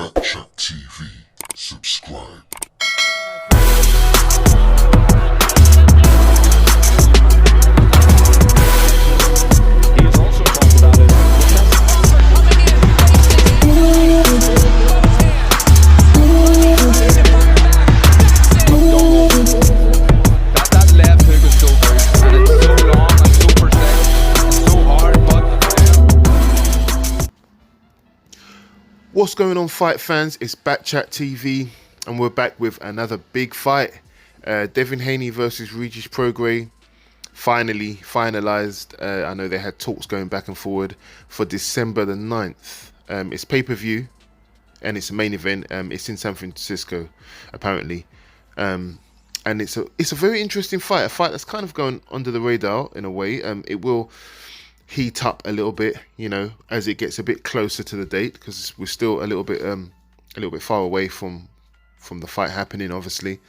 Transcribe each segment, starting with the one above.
Backchat TV. Subscribe. He has also talked about it. That left hook is so very, and it's so long and so precise and so hard, but What's going on, fight fans? It's Backchat TV, and we're back with another big fight. Devin Haney versus Regis prograis finally finalized. I know they had talks going back and forward for December the 9th. It's pay-per-view, and it's a main event. It's in San Francisco, apparently. And it's a very interesting fight. A fight that's kind of going under the radar in a way. It will heat up a little bit, you know, as it gets a bit closer to the date, because we're still a little bit far away from the fight happening, obviously.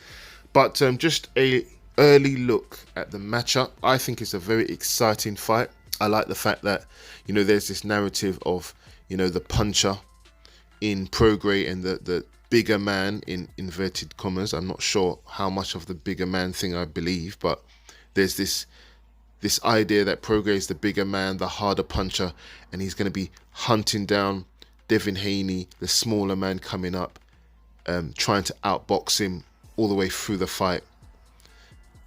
But just a early look at the matchup. I think it's a very exciting fight. I like the fact that, you know, there's this narrative of, you know, the puncher in prograis and the bigger man in inverted commas. I'm not sure how much of the bigger man thing I believe, but there's this idea that prograis is the bigger man, the harder puncher, and he's going to be hunting down Devin Haney, the smaller man coming up, trying to outbox him all the way through the fight.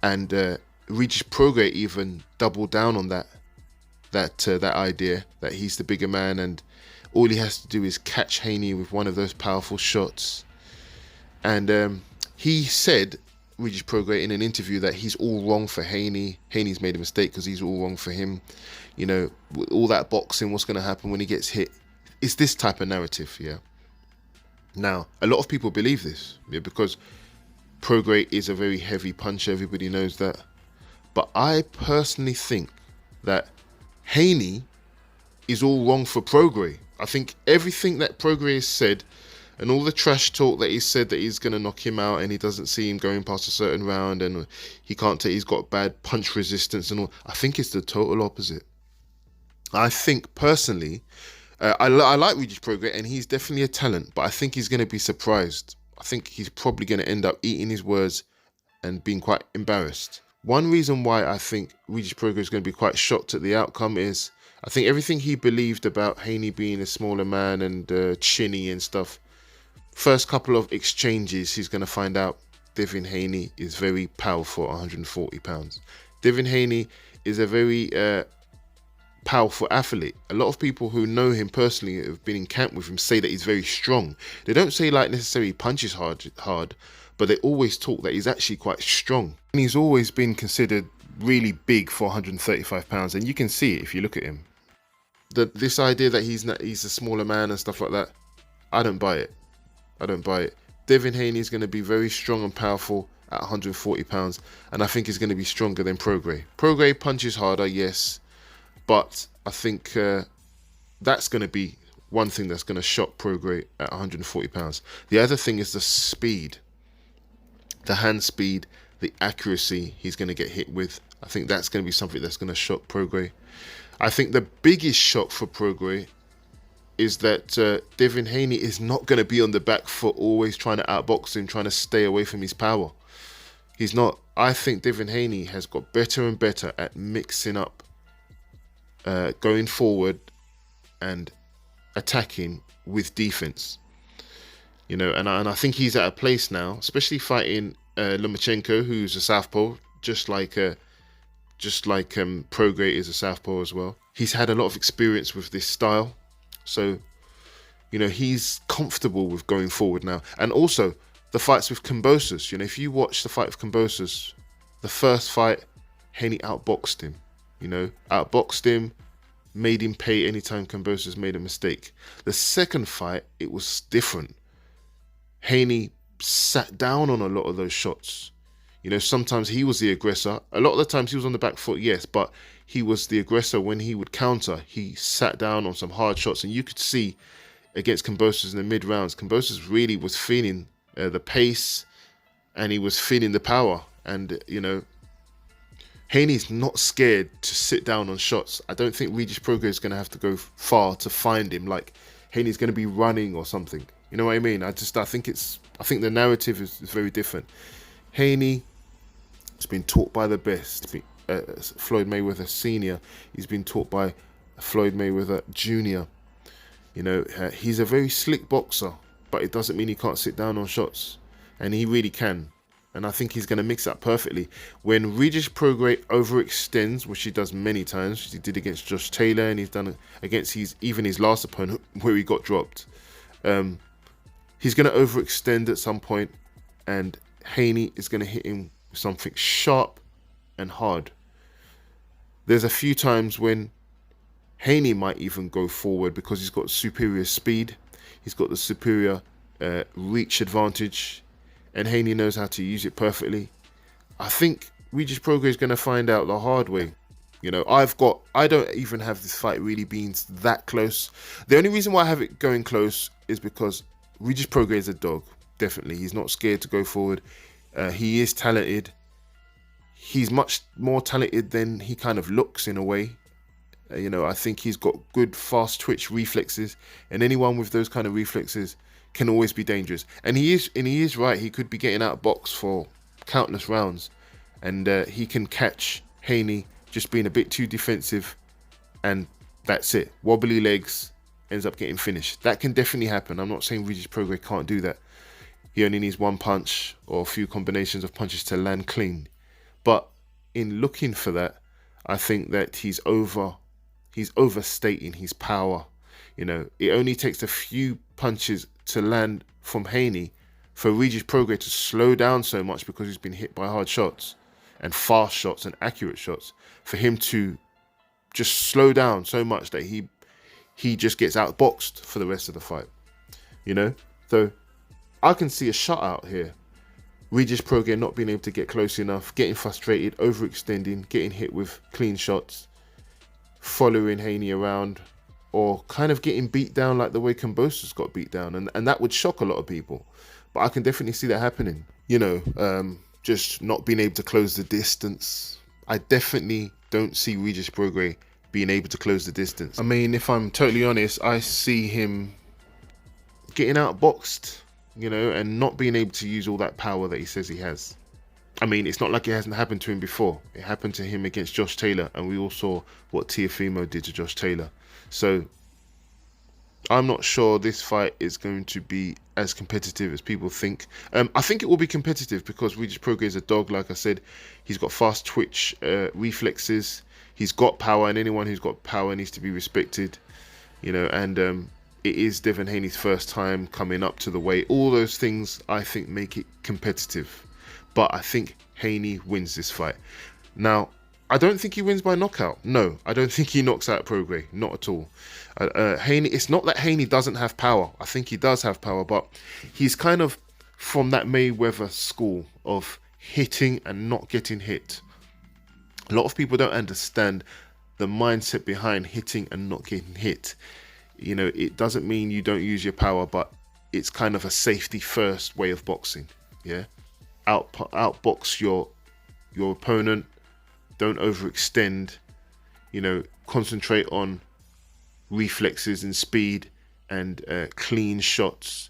And Regis prograis even doubled down on that idea that he's the bigger man, and all he has to do is catch Haney with one of those powerful shots. And he said, Regis prograis, in an interview, that he's all wrong for Haney. Haney's made a mistake because he's all wrong for him. You know, all that boxing, what's going to happen when he gets hit? It's this type of narrative, yeah. Now, a lot of people believe this, yeah, because prograis is a very heavy puncher. Everybody knows that. But I personally think that Haney is all wrong for prograis. I think everything that prograis has said, and all the trash talk that he said that he's going to knock him out and he doesn't see him going past a certain round and he can't take, he's got bad punch resistance and all, I think it's the total opposite. I think personally, I like Regis prograis, and he's definitely a talent, but I think he's going to be surprised. I think he's probably going to end up eating his words and being quite embarrassed. One reason why I think Regis prograis is going to be quite shocked at the outcome is I think everything he believed about Haney being a smaller man and chinny and stuff, first couple of exchanges, he's going to find out Devin Haney is very powerful at 140 pounds. Devin Haney is a very powerful athlete. A lot of people who know him personally, have been in camp with him, say that he's very strong. They don't say like necessarily he punches hard, but they always talk that he's actually quite strong. And he's always been considered really big for 135 pounds, and you can see it if you look at him. This idea that he's a smaller man and stuff like that, I don't buy it. I don't buy it. Devin Haney is going to be very strong and powerful at 140 pounds, and I think he's going to be stronger than prograis. Prograis punches harder, yes, but I think that's going to be one thing that's going to shock prograis at 140 pounds. The other thing is the speed, the hand speed, the accuracy he's going to get hit with. I think that's going to be something that's going to shock prograis. I think the biggest shock for prograis is that Devin Haney is not going to be on the back foot, always trying to outbox him, trying to stay away from his power. He's not. I think Devin Haney has got better and better at mixing up going forward and attacking with defense. You know, and I think he's at a place now, especially fighting Lomachenko, who's a southpaw, just like prograis is a southpaw as well. He's had a lot of experience with this style. So, you know, he's comfortable with going forward now. And also, the fights with Kambosos. You know, if you watch the fight with Kambosos, the first fight, Haney outboxed him. You know, outboxed him, made him pay anytime Kambosos made a mistake. The second fight, it was different. Haney sat down on a lot of those shots. You know, sometimes he was the aggressor. A lot of the times he was on the back foot, yes, but he was the aggressor. When he would counter, he sat down on some hard shots, and you could see against Kambosos in the mid-rounds, Kambosos really was feeling the pace, and he was feeling the power. And, you know, Haney's not scared to sit down on shots. I don't think Regis prograis is going to have to go far to find him. Like, Haney's going to be running or something. You know what I mean? I think the narrative is very different. Haney has been taught by the best. Floyd Mayweather Senior. He's been taught by Floyd Mayweather Junior. You know, he's a very slick boxer, but it doesn't mean he can't sit down on shots, and he really can. And I think he's going to mix that perfectly. When Regis Prograis overextends, which he does many times, he did against Josh Taylor, and he's done it against his last opponent where he got dropped. He's going to overextend at some point, and Haney is going to hit him with something sharp and hard. There's a few times when Haney might even go forward because he's got superior speed, he's got the superior reach advantage, and Haney knows how to use it perfectly. I think Regis Prograis is going to find out the hard way. You know, I don't even have this fight really being that close. The only reason why I have it going close is because Regis Prograis is a dog. Definitely, he's not scared to go forward. He is talented. He's much more talented than he kind of looks in a way. You know, I think he's got good fast twitch reflexes, and anyone with those kind of reflexes can always be dangerous. And he is right. He could be getting out of box for countless rounds, and he can catch Haney just being a bit too defensive, and that's it. Wobbly legs, ends up getting finished. That can definitely happen. I'm not saying Regis Prograis can't do that. He only needs one punch or a few combinations of punches to land clean. But in looking for that, I think that he's overstating his power. You know, it only takes a few punches to land from Haney for Regis Prograis to slow down so much because he's been hit by hard shots and fast shots and accurate shots, for him to just slow down so much that he just gets outboxed for the rest of the fight. You know? So I can see a shutout here. Regis Prograis not being able to get close enough, getting frustrated, overextending, getting hit with clean shots, following Haney around, or kind of getting beat down like the way Kambosos got beat down. And that would shock a lot of people. But I can definitely see that happening. You know, just not being able to close the distance. I definitely don't see Regis Prograis being able to close the distance. I mean, if I'm totally honest, I see him getting outboxed, you know, and not being able to use all that power that he says he has. I mean, it's not like it hasn't happened to him before. It happened to him against Josh Taylor, and we all saw what Teofimo did to Josh Taylor. So I'm not sure this fight is going to be as competitive as people think. I think it will be competitive because Regis Prograis is a dog. Like I said, he's got fast twitch reflexes. He's got power, and anyone who's got power needs to be respected. You know, and it is Devin Haney's first time coming up to the weight. All those things, I think, make it competitive. But I think Haney wins this fight. Now, I don't think he wins by knockout. No, I don't think he knocks out Prograis. Not at all. Haney. It's not that Haney doesn't have power. I think he does have power, but he's kind of from that Mayweather school of hitting and not getting hit. A lot of people don't understand the mindset behind hitting and not getting hit. You know, it doesn't mean you don't use your power, but it's kind of a safety first way of boxing. Yeah, outbox your opponent. Don't overextend. You know, concentrate on reflexes and speed and clean shots.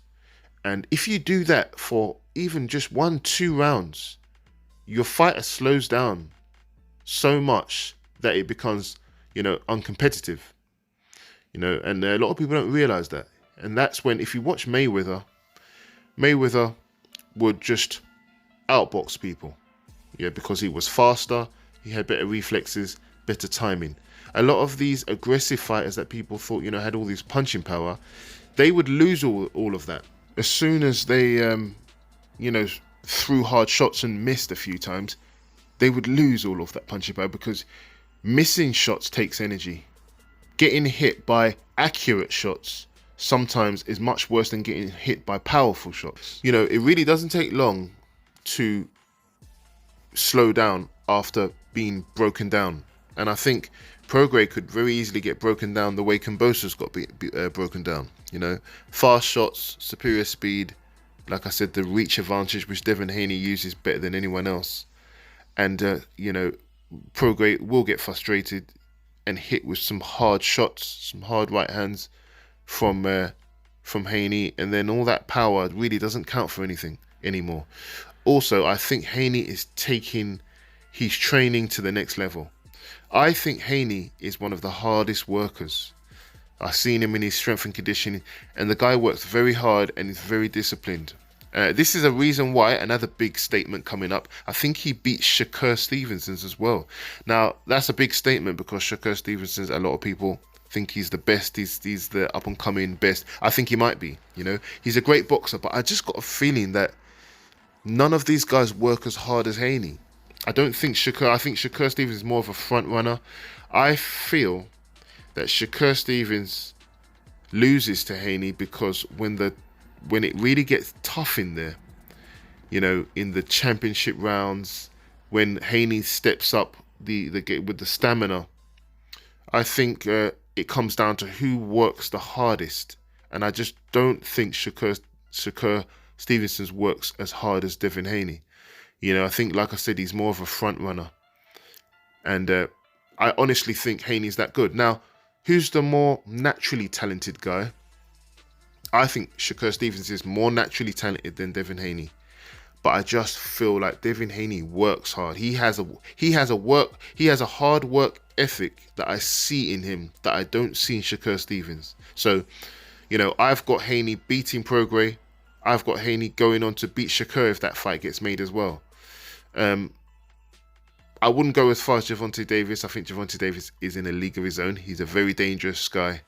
And if you do that for even just 1-2 rounds, your fighter slows down so much that it becomes, you know, uncompetitive. You know, and a lot of people don't realize that. And that's when, if you watch Mayweather would just outbox people. Yeah, because he was faster, he had better reflexes, better timing. A lot of these aggressive fighters that people thought, you know, had all this punching power, they would lose all of that. As soon as they, you know, threw hard shots and missed a few times, they would lose all of that punching power because missing shots takes energy. Getting hit by accurate shots sometimes is much worse than getting hit by powerful shots. You know, it really doesn't take long to slow down after being broken down. And I think Prograis could very easily get broken down the way Kambosos got broken down. You know, fast shots, superior speed, like I said, the reach advantage which Devin Haney uses better than anyone else. And, you know, Prograis will get frustrated and hit with some hard shots, some hard right hands from from Haney, and then all that power really doesn't count for anything anymore. Also, I think Haney is taking his training to the next level. I think Haney is one of the hardest workers. I've seen him in his strength and conditioning, and the guy works very hard and is very disciplined. This is a reason why, another big statement coming up, I think he beat Shakur Stevenson as well. Now, that's a big statement because Shakur Stevenson, a lot of people think he's the best, he's the up-and-coming best. I think he might be, you know. He's a great boxer, but I just got a feeling that none of these guys work as hard as Haney. I think Shakur Stevens is more of a front runner. I feel that Shakur Stevens loses to Haney because when it really gets tough in there, you know, in the championship rounds, when Haney steps up with the stamina, I think it comes down to who works the hardest. And I just don't think Shakur Stevenson's works as hard as Devin Haney. You know, I think, like I said, he's more of a front runner. And I honestly think Haney's that good. Now, who's the more naturally talented guy? I think Shakur Stevens is more naturally talented than Devin Haney. But I just feel like Devin Haney works hard. He has a hard work ethic that I see in him that I don't see in Shakur Stevens. So, you know, I've got Haney beating Prograis. I've got Haney going on to beat Shakur if that fight gets made as well. I wouldn't go as far as Gervonta Davis. I think Gervonta Davis is in a league of his own. He's a very dangerous guy.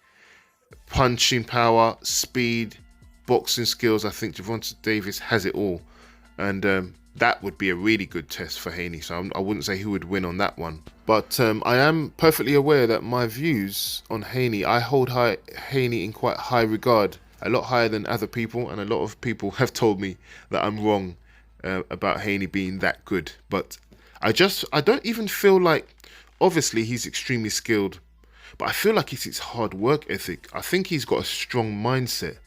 Punching power, speed, boxing skills. I think Gervonta Davis has it all. And that would be a really good test for Haney. So I wouldn't say who would win on that one. But I am perfectly aware that my views on Haney, I hold Haney in quite high regard. A lot higher than other people. And a lot of people have told me that I'm wrong about Haney being that good. But I don't even feel like, obviously he's extremely skilled, but I feel like it's his hard work ethic. I think he's got a strong mindset.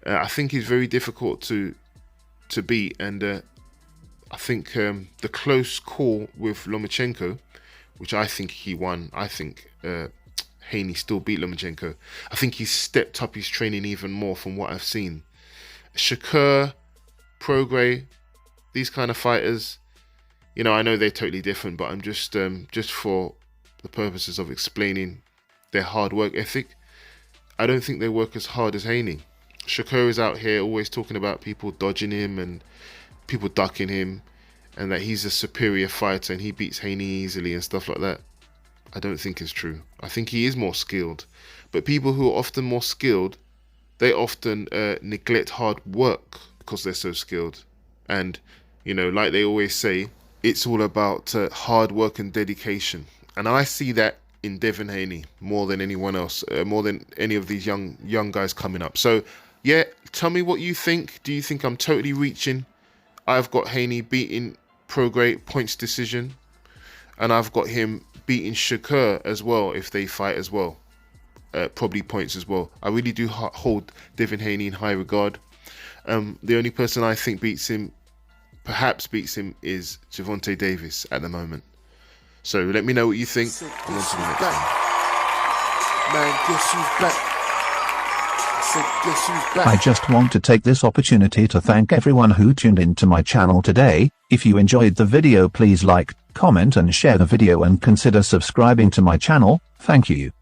I think he's very difficult to beat, and I think the close call with Lomachenko, which I think he won, I think Haney still beat Lomachenko. I think he's stepped up his training even more from what I've seen. Shakur, Prograis, these kind of fighters, you know, I know they're totally different, but I'm just for the purposes of explaining their hard work ethic, I don't think they work as hard as Haney. Shakur is out here always talking about people dodging him and people ducking him, and that he's a superior fighter and he beats Haney easily and stuff like that. I don't think it's true. I think he is more skilled, but people who are often more skilled, they often neglect hard work because they're so skilled. And, you know, like they always say, it's all about hard work and dedication. And I see that in Devin Haney more than anyone else, more than any of these young guys coming up. So, yeah, tell me what you think. Do you think I'm totally reaching? I've got Haney beating Prograis points decision. And I've got him beating Shakur as well if they fight as well. Probably points as well. I really do hold Devin Haney in high regard. The only person I think perhaps beats him is Gervonta Davis at the moment. So let me know what you think. And on to the next one. Man, guess who's back? Guess who's back? I just want to take this opportunity to thank everyone who tuned into my channel today. If you enjoyed the video, please like, comment and share the video and consider subscribing to my channel. Thank you.